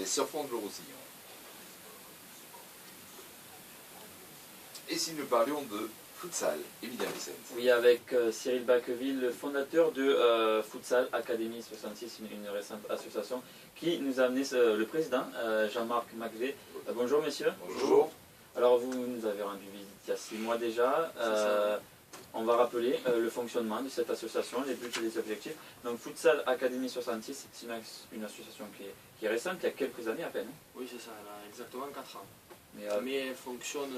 les surfants de Roussillon. Et si nous parlions de futsal, Emilia Vicente? Oui, avec Cyril Bacqueville, le fondateur de Futsal Academy 66, une récente association qui nous a amené le président, Jean-Marc Macvé. Bonjour messieurs. Bonjour. Alors vous nous avez rendu visite il y a 6 mois déjà. On va rappeler le fonctionnement de cette association, les buts et les objectifs. Donc Futsal Academy 66, c'est une association qui est récente, il y a quelques années à peine. Oui, c'est ça, elle a exactement 4 ans. Mais elle fonctionne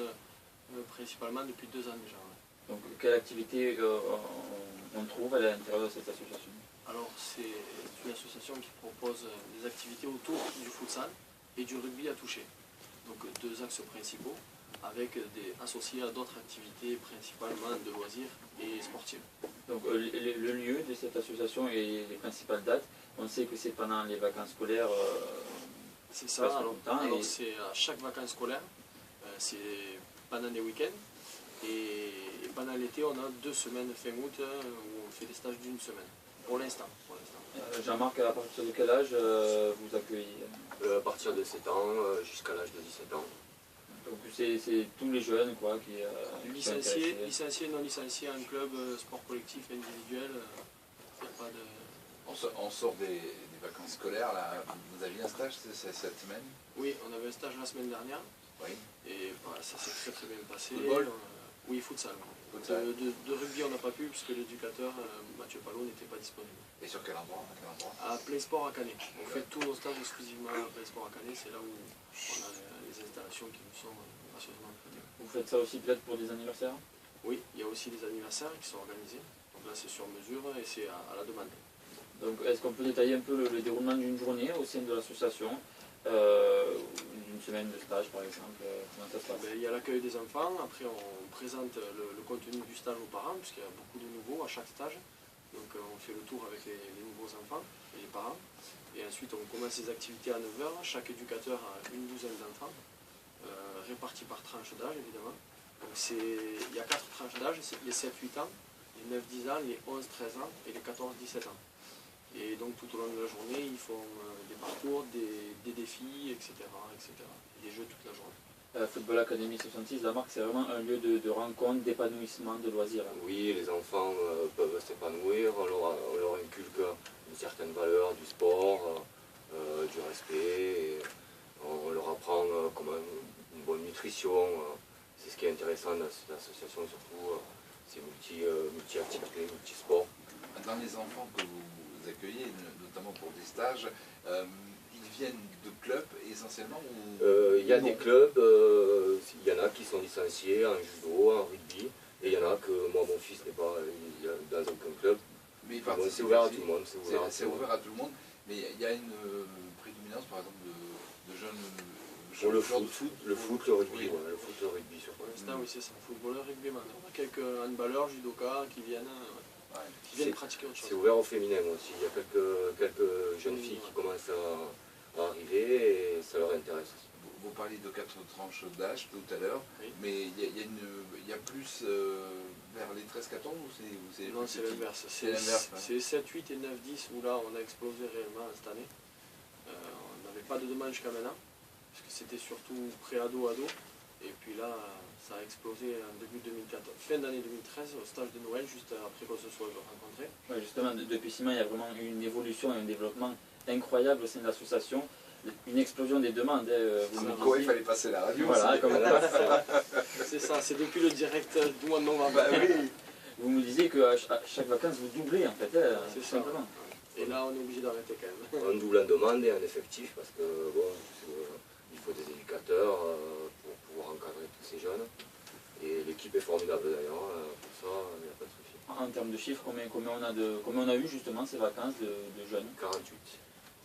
principalement depuis 2 ans déjà. Ouais. Donc quelle activité on trouve à l'intérieur de cette association? Alors c'est une association qui propose des activités autour du futsal et du rugby à toucher. Donc 2 axes principaux, avec associés à d'autres activités principalement de loisirs et sportives. Donc le lieu de cette association et les principales dates, on sait que c'est pendant les vacances scolaires. C'est ça, alors c'est à chaque vacances scolaires, c'est pendant les week-ends, et pendant l'été on a 2 semaines fin août où on fait des stages d'1 semaine, pour l'instant. Jean-Marc, à partir de quel âge vous accueillez? À partir de 7 ans jusqu'à l'âge de 17 ans. Donc c'est tous les jeunes quoi, qui licenciés, non licenciés en club, sport collectif, individuel, il n'y a pas de... On sort des vacances scolaires, là. Vous aviez un stage cette semaine? Oui, on avait un stage la semaine dernière. Oui. Et voilà, ça s'est très très bien passé. Football? Oui, futsal. De rugby on n'a pas pu puisque l'éducateur Mathieu Palot n'était pas disponible. Et sur quel endroit? À PlaySport à Canet. On fait tous nos stages exclusivement à PlaySport à Canet, c'est là où on a les installations qui nous sont gracieusement prêtées. Vous faites ça aussi peut-être pour des anniversaires? Oui, il y a aussi des anniversaires qui sont organisés. Donc là c'est sur mesure et c'est à la demande. Donc est-ce qu'on peut détailler un peu le déroulement d'une journée au sein de l'association, d'une semaine de stage par exemple, comment ça se passe? Il y a l'accueil des enfants, après on présente le contenu du stage aux parents, puisqu'il y a beaucoup de nouveaux à chaque stage. Donc on fait le tour avec les nouveaux enfants et les parents. Et ensuite on commence les activités à 9 h, chaque éducateur a une douzaine d'enfants, répartis par tranche d'âge évidemment. Donc il y a 4 tranches d'âge, les 7-8 ans, les 9-10 ans, les 11-13 ans et les 14-17 ans. Et donc tout au long de la journée, ils font des parcours, des défis, etc., etc. Et des jeux toute la journée. Football Academy 66, la marque, c'est vraiment un lieu de rencontre, d'épanouissement, de loisirs. Oui, les enfants peuvent s'épanouir, on leur inculque une certaine valeur du sport, du respect, et on leur apprend comment une bonne nutrition. C'est ce qui est intéressant dans cette association, surtout, c'est multi-activités, multi-sport. Dans les enfants que vous accueillez, notamment pour des stages, ils viennent de clubs essentiellement Il y a des clubs, il y en a qui sont licenciés en judo, en rugby, et il y en a que moi mon fils n'est pas dans aucun club. Mais c'est ouvert à tout le monde. C'est ouvert à tout le monde, mais il y a une prédominance par exemple de jeunes pour le foot, le rugby, oui. Ouais, le foot, le rugby surtout. Pour l'instant, oui, c'est ça, footballeur, rugbyman. On a quelques handballeurs, judokas qui viennent pratiquer autre chose. C'est ouvert au féminin aussi. Il y a quelques jeunes filles qui commencent à arriver et ça leur intéresse. Vous parliez de 4 tranches d'âge tout à l'heure, oui. Mais il y a plus vers les 13-14 ou c'est... Non, c'est l'inverse. C'est 7, 8 et 9, 10 où là on a explosé réellement cette année. On n'avait pas de demande jusqu'à maintenant, parce que c'était surtout pré-ado, ado. Et puis là, ça a explosé en début 2014, fin d'année 2013, au stage de Noël, juste après qu'on se soit rencontrés. Ouais, justement, depuis 6 mois, il y a vraiment eu une évolution et un développement incroyable au sein de l'association. Une explosion des demandes. Il fallait passer la radio. Voilà, comme c'est ça, c'est depuis le direct du mois de novembre. Bah, oui. Vous me disiez qu'à chaque vacances, vous doublez en fait, c'est simplement. Et là, on est obligé d'arrêter quand même. On double en demande et en effectif, parce que bon, il faut des éducateurs pour pouvoir encadrer tous ces jeunes. Et l'équipe est formidable d'ailleurs, pour ça, il n'y a pas de souci. En termes de chiffres, combien on a eu justement ces vacances de jeunes? 48.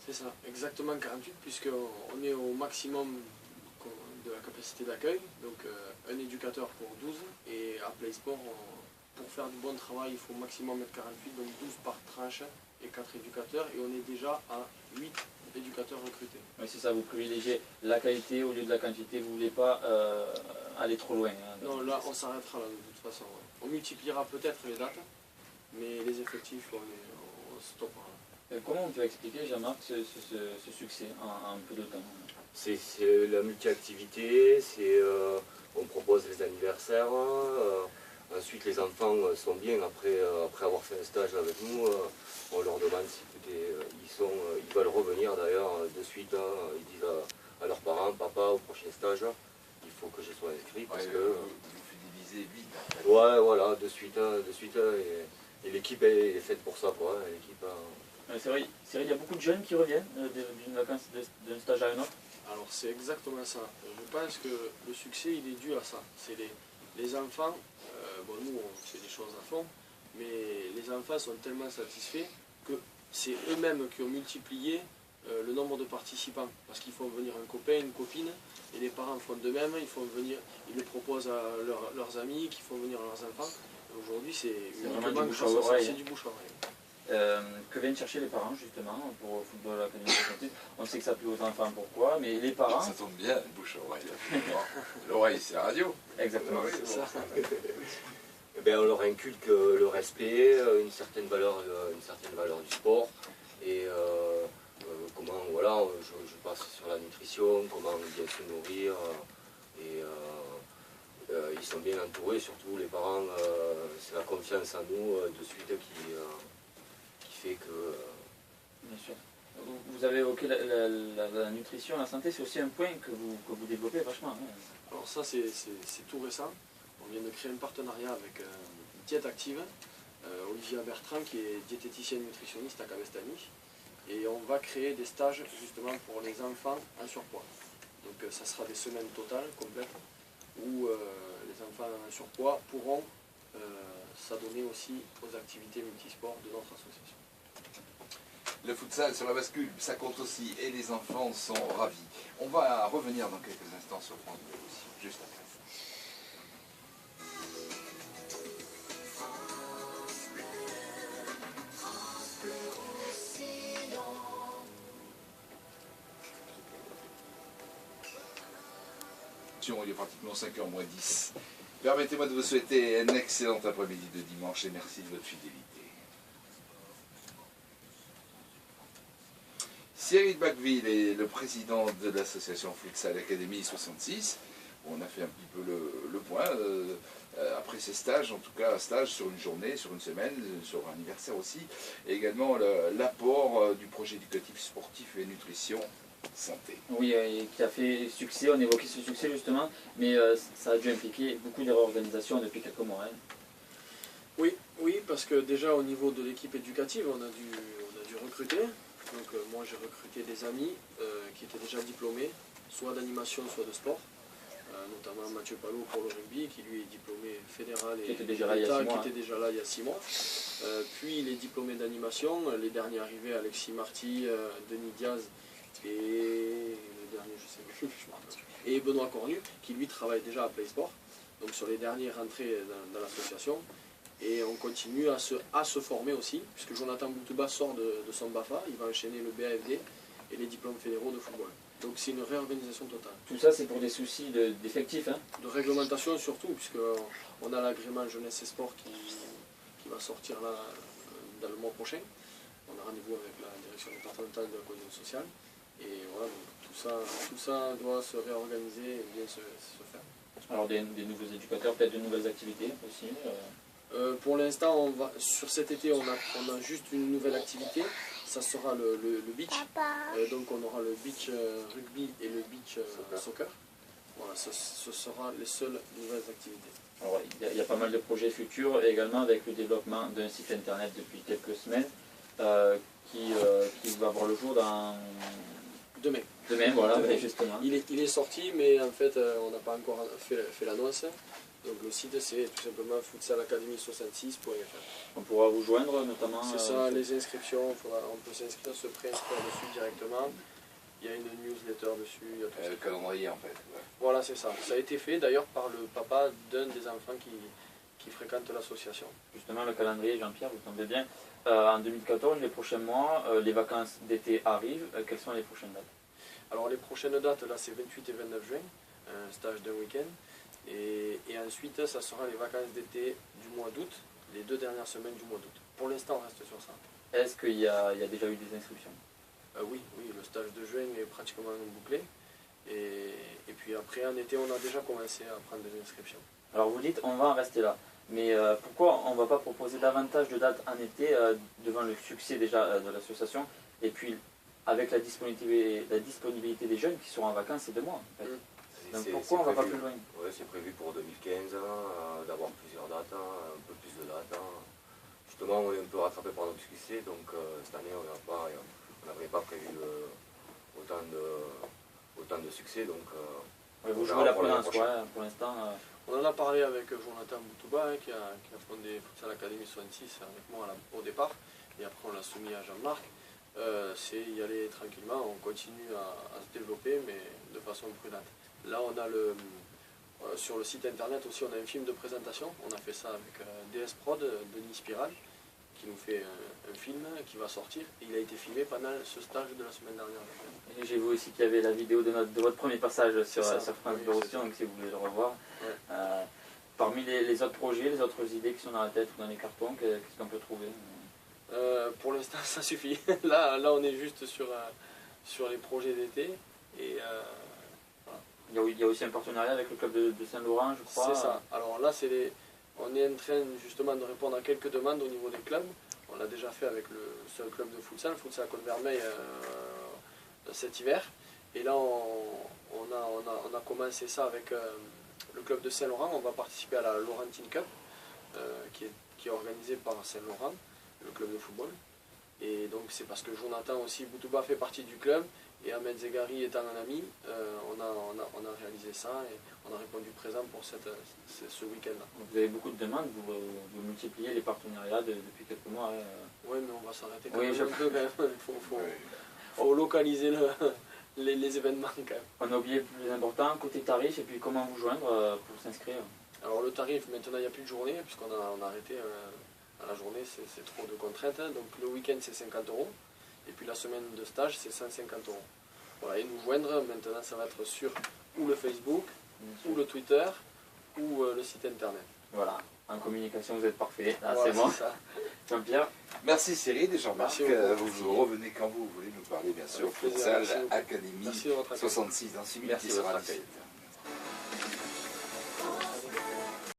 C'est ça, exactement 48, puisqu'on est au maximum de la capacité d'accueil, donc un éducateur pour 12, et à PlaySport, pour faire du bon travail, il faut au maximum mettre 48, donc 12 par tranche et 4 éducateurs, et on est déjà à 8 éducateurs recrutés. Oui, c'est ça, vous privilégiez la qualité au lieu de la quantité, vous ne voulez pas aller trop loin. Hein, non, là, on s'arrêtera là, de toute façon. On multipliera peut-être les dates, mais les effectifs, on stoppera. Comment on peut expliquer, Jean-Marc, ce succès en peu de temps? C'est la multi-activité, on propose les anniversaires, ensuite les enfants sont bien, après avoir fait un stage avec nous, on leur demande si ils veulent revenir d'ailleurs de suite, ils disent à leurs parents, papa au prochain stage, il faut que je sois inscrit parce que... Vous fidélisez vite. En fait. Ouais, voilà, de suite, et l'équipe est faite pour ça, quoi, l'équipe... C'est vrai, il y a beaucoup de jeunes qui reviennent d'une vacance d'un stage à un autre. Alors c'est exactement ça. Je pense que le succès il est dû à ça. C'est les enfants, bon nous on fait des choses à fond, mais les enfants sont tellement satisfaits que c'est eux-mêmes qui ont multiplié le nombre de participants. Parce qu'ils font venir un copain, une copine, et les parents font de même, ils le proposent à leurs amis qui font venir leurs enfants. Aujourd'hui c'est vraiment du bouche à oreille. C'est du bouche à oreille. Que viennent chercher les parents justement pour le football Académie 66? On sait que ça plaît aux enfants, pourquoi, mais les parents... Ça tombe bien, bouche à oreille. L'oreille c'est la radio. Exactement, c'est ça. Eh bien, on leur inculque le respect, une certaine valeur du sport, et comment, voilà, je passe sur la nutrition, comment bien se nourrir, et ils sont bien entourés, surtout les parents, c'est la confiance en nous de suite qui fait que... Bien sûr. Vous avez évoqué la nutrition, la santé, c'est aussi un point que vous développez vachement. Hein. Alors ça c'est tout récent. On vient de créer un partenariat avec Diète Active, Olivia Bertrand qui est diététicienne nutritionniste à Cabestany. Et on va créer des stages justement pour les enfants en surpoids. Donc ça sera des semaines totales, complètes, où les enfants en surpoids pourront s'adonner aussi aux activités multisports de notre association. Le futsal sur la bascule, ça compte aussi et les enfants sont ravis. On va revenir dans quelques instants sur France Bleu aussi, juste après. Il est pratiquement 5h moins 10. Permettez-moi de vous souhaiter un excellent après-midi de dimanche et merci de votre fidélité. Cyril Bacqueville est le président de l'association Futsal Académie 66. On a fait un petit peu le point après ces stages, en tout cas un stage sur une journée, sur une semaine, sur un anniversaire aussi. Et également l'apport du projet éducatif sportif et nutrition santé. Oui, qui a fait succès, on évoquait ce succès justement, mais ça a dû impliquer beaucoup de réorganisation depuis quelques mois. Hein. Oui, parce que déjà au niveau de l'équipe éducative, on a dû recruter. Donc moi j'ai recruté des amis qui étaient déjà diplômés, soit d'animation, soit de sport. Notamment Mathieu Palot pour le rugby, qui lui est diplômé fédéral et qui était déjà là il y a 6 mois. Puis les diplômés d'animation, les derniers arrivés, Alexis Marty, Denis Diaz et le dernier, je sais plus, et Benoît Cornu, qui lui travaille déjà à PlaySport, donc sur les dernières rentrées dans l'association. Et on continue à se former aussi, puisque Jonathan Boutouba sort de son BAFA, il va enchaîner le BAFD et les diplômes fédéraux de football. Donc c'est une réorganisation totale. Tout ça c'est pour des soucis d'effectifs hein. De réglementation surtout, puisqu'on a l'agrément jeunesse et sport qui va sortir là dans le mois prochain. On a rendez-vous avec la direction départementale de la cohésion sociale. Et voilà, donc tout ça doit se réorganiser et bien se faire. Alors des nouveaux éducateurs, peut-être de nouvelles activités aussi pour l'instant, sur cet été, on a juste une nouvelle activité. Ça sera le beach. Donc on aura le beach rugby et le beach soccer. Voilà, ce sera les seules nouvelles activités. Alors, il y a pas mal de projets futurs, et également avec le développement d'un site internet depuis quelques semaines qui va voir le jour dans... Demain. Demain, voilà, justement. Il est sorti, mais en fait, on n'a pas encore fait l'annonce. Donc le site c'est tout simplement futsalacademy66.fr. On pourra vous joindre notamment. C'est ça, les inscriptions, on peut s'inscrire, se préinscrire dessus directement. Il y a une newsletter dessus. Il y a tout le calendrier en fait. Ouais. Voilà, c'est ça. Ça a été fait d'ailleurs par le papa d'un des enfants qui fréquente l'association. Justement, le calendrier, Jean-Pierre, vous tombez bien. En 2014, les prochains mois, les vacances d'été arrivent. Quelles sont les prochaines dates? Alors les prochaines dates, là c'est 28 et 29 juin, un stage d'un week-end. Et ensuite, ça sera les vacances d'été du mois d'août, les 2 dernières semaines du mois d'août. Pour l'instant, on reste sur ça. Est-ce qu'il y a déjà eu des inscriptions? Oui, le stage de juin est pratiquement bouclé. Et puis après, en été, on a déjà commencé à prendre des inscriptions. Alors vous dites on va en rester là, mais pourquoi on ne va pas proposer davantage de dates en été devant le succès déjà de l'association et puis avec la disponibilité des jeunes qui seront en vacances ces 2 mois en fait. Donc pourquoi on ne va pas plus loin? Oui, c'est prévu pour 2015 d'avoir plusieurs dates, un peu plus de dates. Justement, on est un peu rattrapé par notre succès, donc cette année on n'avait pas prévu autant de succès. Donc, vous jouez la prudence pour l'instant. On en a parlé avec Jonathan Boutouba qui a fondé Futsal Academy 66 avec moi au départ, et après on l'a soumis à Jean-Marc. C'est y aller tranquillement, on continue à se développer mais de façon prudente. Là on a sur le site internet aussi on a un film de présentation, on a fait ça avec DS Prod, Denis Spiral, qui nous fait un film qui va sortir. Il a été filmé pendant ce stage de la semaine dernière. Et j'ai vu aussi qu'il y avait la vidéo de votre premier passage sur France Bleu Roussillon, donc si vous voulez le revoir. Ouais. Parmi les autres projets, les autres idées qui sont dans la tête ou dans les cartons, qu'est-ce qu'on peut trouver? Pour l'instant ça suffit. Là on est juste sur les projets d'été. Et voilà. Il y a aussi un partenariat avec le club de Saint-Laurent, je crois. C'est ça. Alors là on est en train justement de répondre à quelques demandes au niveau des clubs. On l'a déjà fait avec le seul club de futsal, Futsal Côte-Vermeille, cet hiver. Et là on a commencé ça avec le club de Saint-Laurent. On va participer à la Laurentine Cup qui est organisée par Saint-Laurent, le club de football. Et donc c'est parce que Jonathan aussi, Boutouba fait partie du club, et Ahmed Zegari étant un ami, on a réalisé ça et on a répondu présent pour ce week-end-là. Vous avez beaucoup de demandes, vous multipliez les partenariats depuis quelques mois. Oui, mais on va s'arrêter quand même un peu. Il faut localiser les événements quand même. On a oublié le plus important, côté tarif, et puis comment vous joindre pour s'inscrire? Alors le tarif, maintenant il n'y a plus de journée, puisqu'on a arrêté à la journée, c'est trop de contraintes. Donc le week-end c'est 50 €, et puis la semaine de stage c'est 150 €. Voilà, et nous joindre, maintenant ça va être sur ou le Facebook, ou le Twitter, ou le site internet. Voilà, en communication vous êtes parfait, là voilà, c'est bon. Jean-Pierre. Merci Cyril et Jean-Marc. Vous revenez quand vous voulez nous parler bien sûr. Avec plaisir, Futsal Academy 66 dans 6 minutes. Merci de votre accueil.